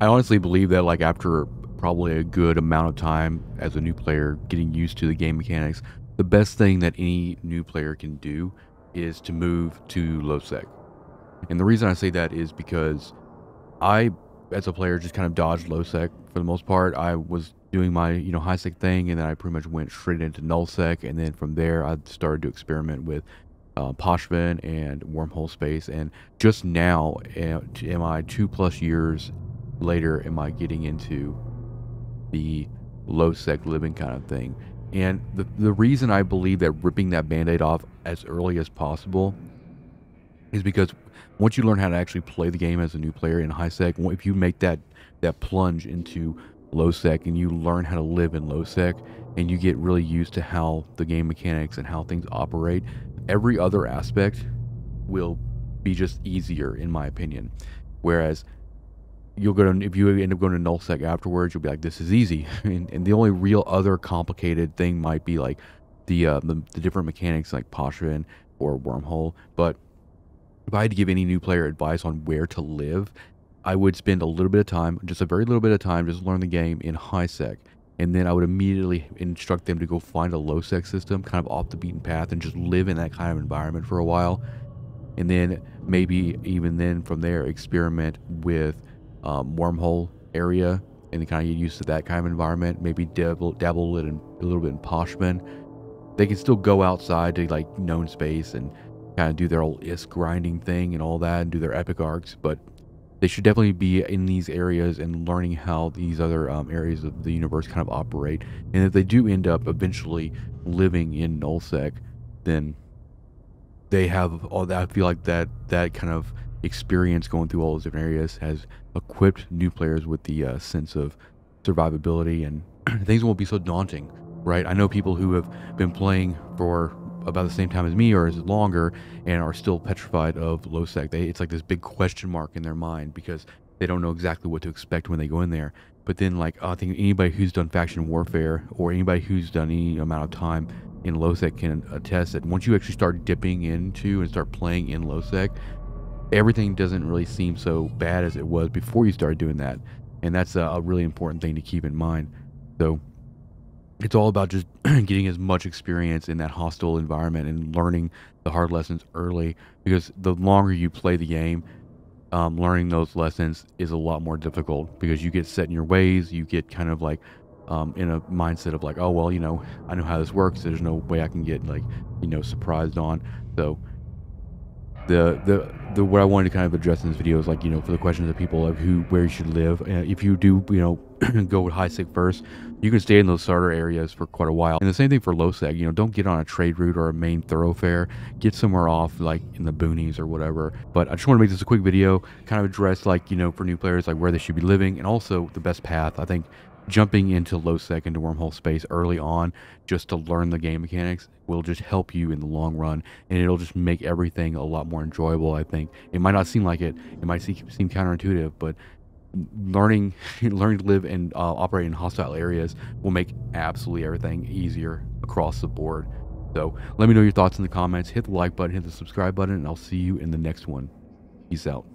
I honestly believe that, like, after probably a good amount of time as a new player getting used to the game mechanics, the best thing that any new player can do is to move to low sec. And the reason I say that is because I, as a player, just kind of dodged low sec for the most part. I was doing my, high sec thing, and then I pretty much went straight into null sec, and then from there, I started to experiment with Poshvin and wormhole space. And just now, am I 2+ years later, am I getting into the low sec living kind of thing? And the reason I believe that ripping that band-aid off as early as possible is because once you learn how to actually play the game as a new player in high sec, if you make that plunge into low sec and you learn how to live in low sec and you get really used to how the game mechanics and how things operate, every other aspect will be just easier, in my opinion. Whereas if you end up going to null sec afterwards, you'll be like, this is easy. And the only real other complicated thing might be like the different mechanics like Poshvin or wormhole. But if I had to give any new player advice on where to live, I would spend a little bit of time, just a very little bit of time, just learn the game in high sec. And then I would immediately instruct them to go find a low sec system, kind of off the beaten path, and just live in that kind of environment for a while. And then maybe even then from there, experiment with wormhole area and kind of get used to that kind of environment. Maybe dabble it in a little bit in Poshman. They can still go outside to like known space and kind of do their old ISK grinding thing and all that and do their epic arcs, but they should definitely be in these areas and learning how these other areas of the universe kind of operate. And if they do end up eventually living in nullsec, then they have all that. I feel like that kind of experience going through all those different areas has equipped new players with the sense of survivability, and things won't be so daunting, right? I know people who have been playing for about the same time as me or is longer and are still petrified of low sec. It's like this big question mark in their mind because they don't know exactly what to expect when they go in there. But then, like, I think anybody who's done faction warfare or anybody who's done any amount of time in low sec can attest that once you actually start dipping into and start playing in low sec, everything doesn't really seem so bad as it was before you started doing that. And that's a really important thing to keep in mind. So it's all about just getting as much experience in that hostile environment and learning the hard lessons early, because the longer you play the game, learning those lessons is a lot more difficult because you get set in your ways. You get kind of like in a mindset of like, oh, well, I know how this works. There's no way I can get like, surprised on. So the what I wanted to kind of address in this video is like, for the questions of people of where you should live. If you do, go with high sec first, you can stay in those starter areas for quite a while. And the same thing for low sec. Don't get on a trade route or a main thoroughfare. Get somewhere off, like in the boonies or whatever. But I just want to make this a quick video, kind of address like, for new players, like where they should be living, and also the best path. I think jumping into low sec, into wormhole space early on, just to learn the game mechanics, will just help you in the long run, and it'll just make everything a lot more enjoyable. I think it might not seem like it might seem counterintuitive, but learning to live and operate in hostile areas will make absolutely everything easier across the board. So let me know your thoughts in the comments. Hit the like button, hit the subscribe button, and I'll see you in the next one. Peace out.